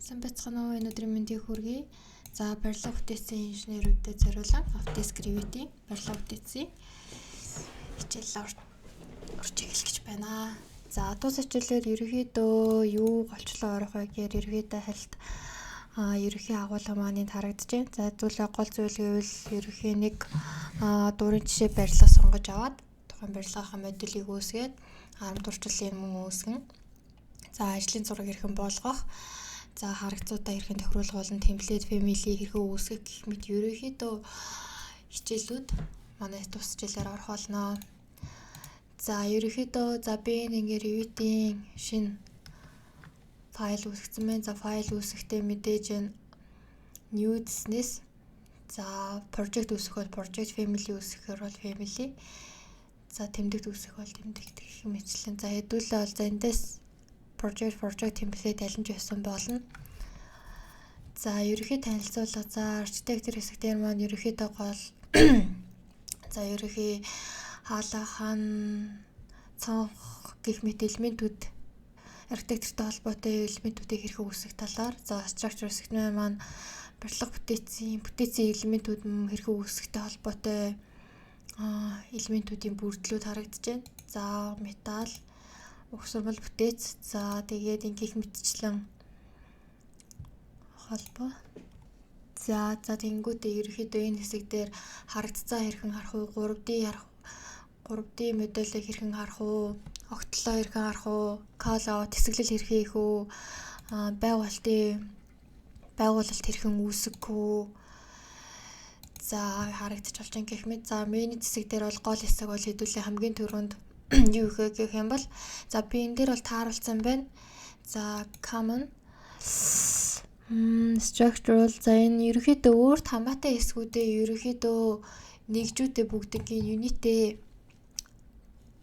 Сайн байцгаана уу, энэ өдрийн мэндийг хүргэе. За барилга бүтээцийн инженерүүдэд зориулан автоскривитийн барилга бүтээцийн хичээл орж эхлэх гэж байна. За тус хичээлээр ерөнхийдөө юу голчлон орох вэ гэхээр ерөнхийдөө хальт ерөнхий агуулга маань харагдаж байна. За зүйлээ гол зүйл гэвэл ерөнхий нэг дурын жишээ барилга сонгож аваад тухайн барилгынхаа модулийг үүсгээд харамт урчлалын мөн үүсгэн. За ажлын зураг хэрхэн болгох, за харагцуудаа хэрхэн тохируулах болон темплейт family хэрхэн үүсгэх гэх мэт ерөнхийдөө хичээлүүд манай тус хичээлээр орох болно. За ерөнхийдөө би ингээ Revit-ийн шинэ файл үүсгэсэн байна. За файл үүсгэхдээ мэдээж new гэснээс за project үүсгэх бол project, family үүсгэхээр бол family. За тэмдэгт үүсгэх бол тэмдэгт гэх мэтчлэн. За хэдүүлээ бол за эндээс project template алинж явсан болно. За ерөнхий танилцуулга. За архитектор хэсгээр маань ерөнхийдөө гол за ерөнхий хаалгахан цонх гэх мэт элементүүд архитектортой холбоотой элементүүдийг хэрхэн үүсгэх талаар, за structure хэсгээр маань барилга бүтээцийн элементүүд хэрхэн үүсгэхтэй холбоотой элементүүдийн бүрдлүүд харагдаж байна. За металл, угсармал бүтээц, за тэгээд ингээх мэтчлэн холбоо. За тэнгүүтээ ерөнхийдөө энэ хэсэг дээр харагдцаа хэрхэн харах уу, 3D модулыг хэрхэн харах уу, огтлоо хэрхэн харах уу, call out хэсэглэл хэрхэн хийх үү, байгуулалт хэрхэн үүсгэх үү. За харагдаж болж байгаа гэх мэт. За менежмент хэсэг дээр бол гол хэсэг бол хэдүүлээ хамгийн түрүүнд юу гэх юм бол за би энэ дээр бол тааруулсан байна. За common structural, за энэ ерөнхийдөө өөрт хамаатай хэсгүүдээ ерөнхийдөө нэгжүүдээ бүгднийг юнитээ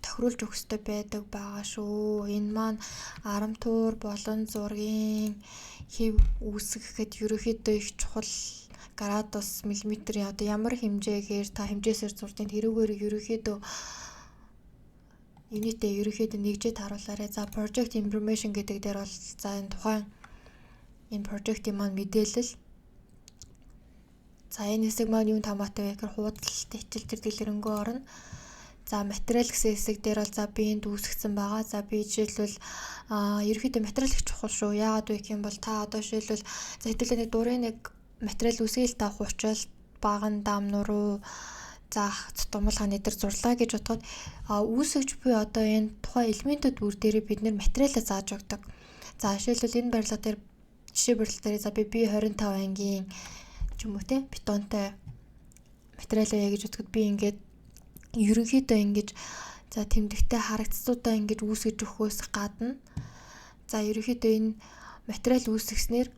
тохируулж өгөх ёстой байдаг байгаа шүү. Энэ маань арамтуур болон зургийн хэв үүсгэхэд ерөнхийдөө их чухал градус, миллиметрийн одоо ямар хэмжээгээр та хэмжээсээр зурдیں۔ Тэрүүгээр ерөнхийдөө юнитээ ерөнхийдөө нэгжээд харуулаарай. За project information гэдэг дээр бол за энэ тухайн энэ project-ийн маань мэдээлэл. За энэ хэсэг маань юунд хамаатай вэ гэхээр худалдалт, хичээл төр дэлгэрэнгүй орно. За материал гэсэн хэсэг дээр бол за би энд үүсгэсэн байгаа. За би жишээлбэл ерөнхийдөө материал их чухал шүү. Яагаад вэ гэх юм бол та одоо жишээлбэл за хэдүүлээ нэг дурын нэг материал үүсгээл та хуучаал баган дам нуруу за цутгамлаханы дээр зурлаа гэж бодоход үүсгэж буй одоо энэ тухайн элементүүд бүр дээр бид нэр материалаа зааж өгдөг. За жишээлбэл энэ барилга дээр за би B25 ангийн ч юм уу те бетонтой материалаа яаж үзэхэд би ингээд ерөнхийдөө ингэж за тэмдэгтэй харагдцуудаа ингэж үүсгэж өгөхөөс гадна за ерөнхийдөө энэ материал үүсгэснээр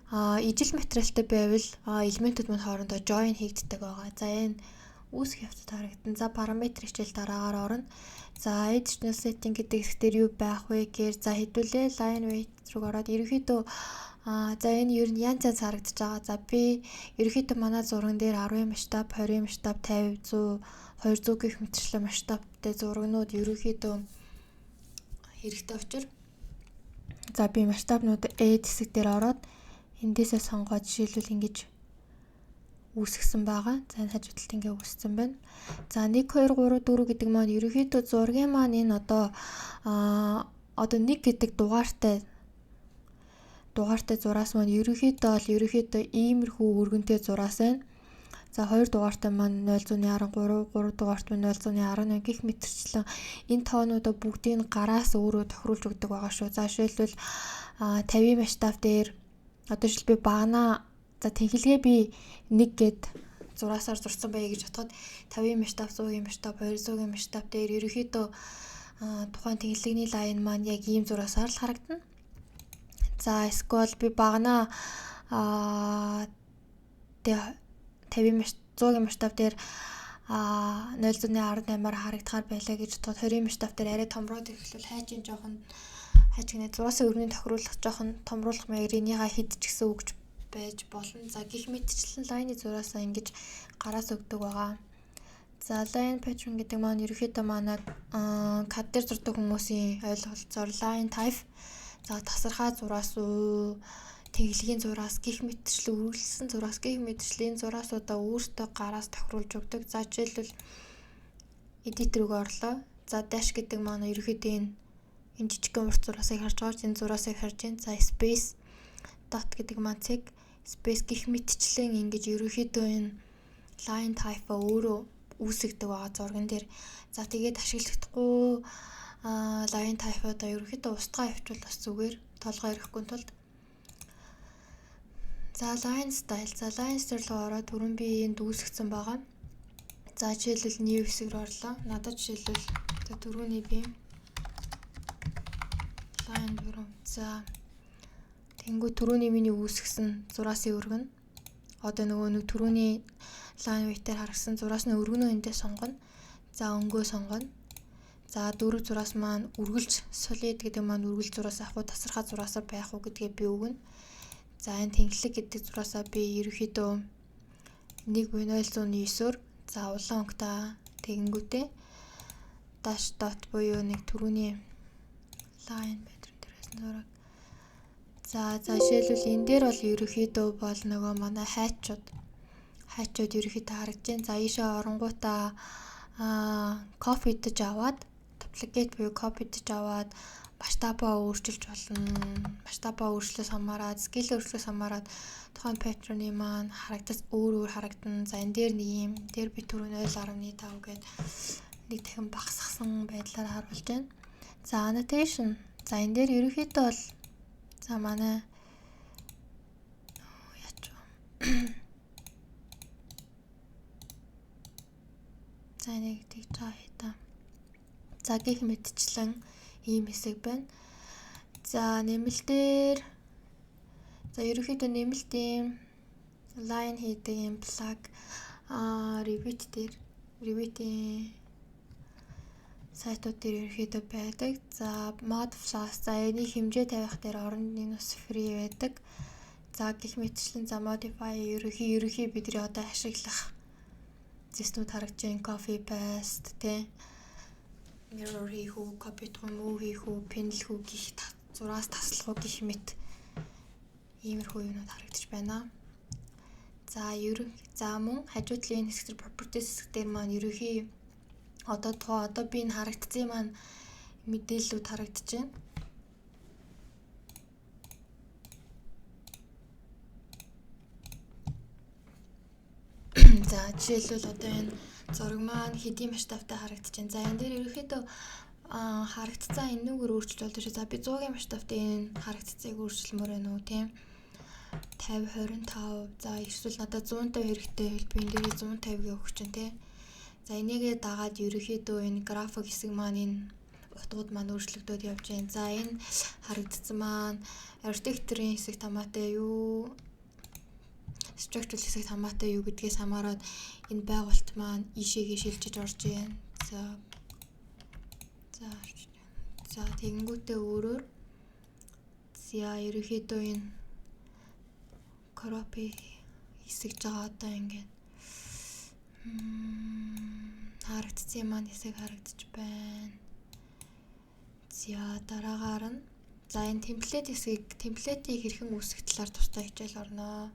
ижил материалтай байвал элементүүд мань хоорондоо join хийгддэг байгаа. За энэ үүсгэх явцад харагдана. За параметр хичээл дараагаар орно. За additional setting гэдэг хэсгээр юу байх вэ гэхээр за хэдүүлээ line weight руу ороод ерөнхийдөө за энэ ер нь янз харагдаж байгаа. За би ерөнхийдөө манай зурган дээр 10 масштаб, 20 масштаб, 50, 100, 200 гэх мэтчлэн масштабтай зурагнууд ерөнхийдөө хэрэгтэй учраас за би масштабнууд add хэсэг дээр ороод эндээсээ сонгоод жишээлбэл ингэж үүсгэсэн байгаа. За энэ хажуудалд ингэ үүссэн байна. За 1 2 3 4 гэдэг маань ерөнхийдөө зургийн маань энэ одоо 1 гэдэг дугаартай зураас маань ерөнхийдөө иймэрхүү өргөнтэй зураас байна. За 2 дугаартай маань 0.13, 3 дугаарт маань 0.18 гэх мэтчлэн энэ тоонуудаа бүгдийг гараас өөрөө тохируулж өгдөг байгаа шүү. За жишээлбэл 50 масштаб дээр одоо жишээл би багнаа за тэнхилгээ би 1 гэд зураасаар зурсан байя гэж бодоход 50 масштаб, 100 масштаб, 200 масштаб дээр ерөнхийдөө тухайн тэнхилгээний лайн маань яг ийм зураасаар л харагдана. За эсвэл би багнаа 100 масштаб дээр 0.18-аар харагдахаар байлаа гэж бодоход 20 масштаб дээр арай томроод ирэхлээр хайж гинэ зураасаа өргөний тохируулах жоохон томруулах маягаар энийгээ хэд ч гэсэн өгч байж болно. За гих мэтчлэн лайны зураасаа ингэж гараас өгдөг байгаа. За line pattern гэдэг маань ерөнхийдөө манай CAD дээр зурдаг хүмүүсийн ойлголцоор line type. За тасархай зураас уу тэглэгийн зураас гих мэтчлэн үргэлжлсэн зураас гих мэтчлийн зураасуудаа өөртөө гараас тохируулж өгдөг. За жишээлбэл эдитер рүү орлоо. За dash гэдэг маань ерөөхдөө энэ жижигхэн урт зураасыг харж байгаа. Энэ зураасыг харж байна. За space dot гэдэг маань цэг space гих мэтчлэн ингэж ерөөхдөө энэ line type өөрөө үүсгдэг байгаа зурган дээр. За тэгээд ашиглахдаггүй line type-одоо ерөөхдөө устгаа явуул бас зүгээр толгой ирэхгүй тулд. За line style. За line style руу ороод түрүүн би энд үүсгэсэн байгаа. За жишээлбэл new хэсэг рүү орлоо. Надад жишээлбэл түрүүний би line дөрөв. За тэнгүү түрүүний миний үүсгэсэн зураасын өргөн. Одоо нөгөө түрүүний line weight-ээр харгасан зураасны өргөнөө эндээ сонгоно. За өнгөө сонгоно. За дөрөв зураас маань үргэлж solid гэдэг маань үргэлж зураас авах уу, тасархай зураасаа байх уу гэдгээ би өгнө. За энэ тэнхлэг гэдэг зураасаа би ерөөхдөө 1.009-оор за улаан өнгөтэй тэгэнгүүтээ dash dot буюу нэг түрүүний line pattern дээрээс зураг. За жишээлбэл энэ дээр бол ерөөхдөө бол нөгөө манай хайчууд ерөөхдөө харагдаж байна. За ийшээ оронгуудаа copy дэж аваад duplicate буюу copy дэж аваад масштабаа өөрчилж болно. Масштабаа өөрчлөөс хамаарат, scale өөрчлөөс хамаарат тухайн pattern-ы маань харагдаж өөр харагдана. За энэ дээр нэг юм, дээр би түрүүн 0.5 гээд нэг дахин багасгасан байдлаар харуулж байна. За annotation. За энэ дээр ерөөхдөө бол за манай яач за нэг тийж байгаа. За гих мэтчлэн ийм хэсэг байна. За нэмэлтээр за ерөөхдөө нэмэлтийн line хийдэг юм plug Revit-ийн сайтууд дээр ерөөхдөө байдаг. За mod flash за энийг хэмжээ тавих дээр оронд нь бас free байдаг. За гих мэтчлэн за modify ерөөхий бидний одоо ашиглах зэстүүд харагдаж байна. Copy paste тий mirror хийх үү, copy move хийх үү, пенл хүү гих зураас таслах уу гэх мэт иймэрхүү юмнууд харагдаж байна. За мөн хажуу талын хэсгээр properties хэсэг дээр маань ерөөхий одоо би энэ харагдсан маань мэдээллүүд харагдаж байна. За жишээлбэл одоо энэ зураг маань хэдийн масштабтай харагдаж байна. За энэ дээр ерөөхдөө харагдсан энүүгээр өөрчлөлт болдог шүү. За би 100-ийн масштабтай энэ харагдцыг өөрчилмөр байна уу тийм 50 25 за эсвэл надад 150 хэрэгтэй байвал би энэ дээр 150-ийг өгч чинь тий. За энийгээ дагаад ерөөхдөө энэ график хэсэг маань энэ утгууд маань өөрчлөгдөд явж байна. За энэ харагдсан маань architecture-ийн хэсэг хамаатай юу, structural хэсэг хамаатай юу гэдгээс хамаарат энэ байгуулт маань ийшээгээ шилжиж орж байна. За тэгэнгүүтээ өөрөөр за ерөөхдөө энэ copy хэсэгж байгаа одоо ингээд харагдсан маань хэсэг харагдаж байна. За дараагаар нь за энэ темплетийг хэрхэн үүсгэх талаар тусдаа хичээл орно.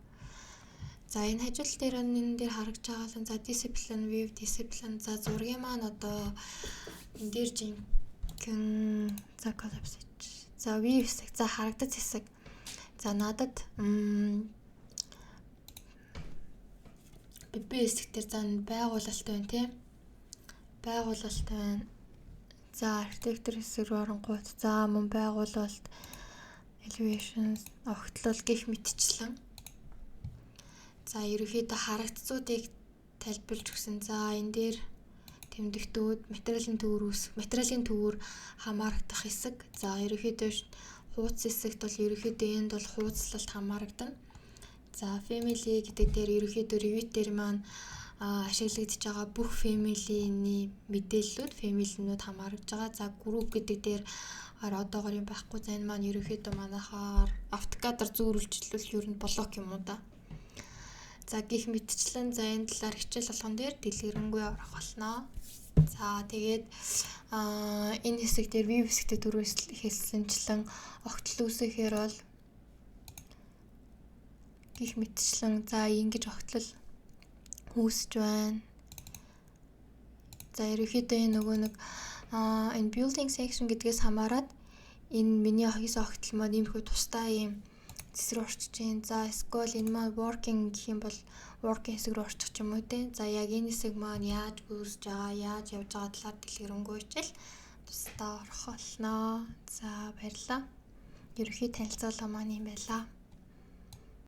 За энэ хажуул дээр энэ дээр харагдж байгаа за discipline view discipline за зургийн маань одоо энэ дээр жинхэнэ за collapse за view хэсэг за харагдаж хэсэг за надад биб хэсэг дээр за байгуулалт байна тийм байгуулалт байна. За architecture хэсэг рүү оронгууд за мөн байгуулалт elevations огтлол гих мэтчлэн за ерөөхдөө харагдцуудыг тайлбарлаж өгсөн. За энэ дээр тэмдэгтүүд материалын төвөр хамаарагдах хэсэг. За ерөөхдөө хуудас хэсэгт бол ерөөхдөө энд бол хуудаслалт хамаарагдана. За family гэдэг дээр ерөөхдөө Revit дээр маань ашиглагдж байгаа бүх family-ний мэдээллүүд family-нүүд хамаарж байгаа. За group гэдэг дээр одоогоор юм байхгүй. За энэ маань ерөөхдөө манайхаар AutoCAD-аар зөөрүүлжлүүл ер нь блок юм уу да. За гих мэтчлэн за энэ талаар хичээл болгон дээр дэлгэрэнгүй орох болно. За тэгээд энэ хэсэг дээр view хэсэгтээ түрүү хэлсэнчлэн огтл үүсэхээр бол гэх мэтчлэн за ингэж огтлол үүсэж байна. За ерөнхийдөө энэ нөгөө нэг энэ building section гэдгээс хамаарат энэ миний хийсэн огтл маань иймэрхүү тусдаа юм хэсэг рүү орчих чинь. За эсвэл энэ маань working гэх юм бол working хэсэг рүү орчих ч юм уу те. За яг энэ хэсэг маань яаж үүсэж байгаа, яаж явж байгаа талаар дэлгэрэнгүй тусдаа орох болно. За баярлалаа. Ерөнхий танилцуулга маань юм байлаа.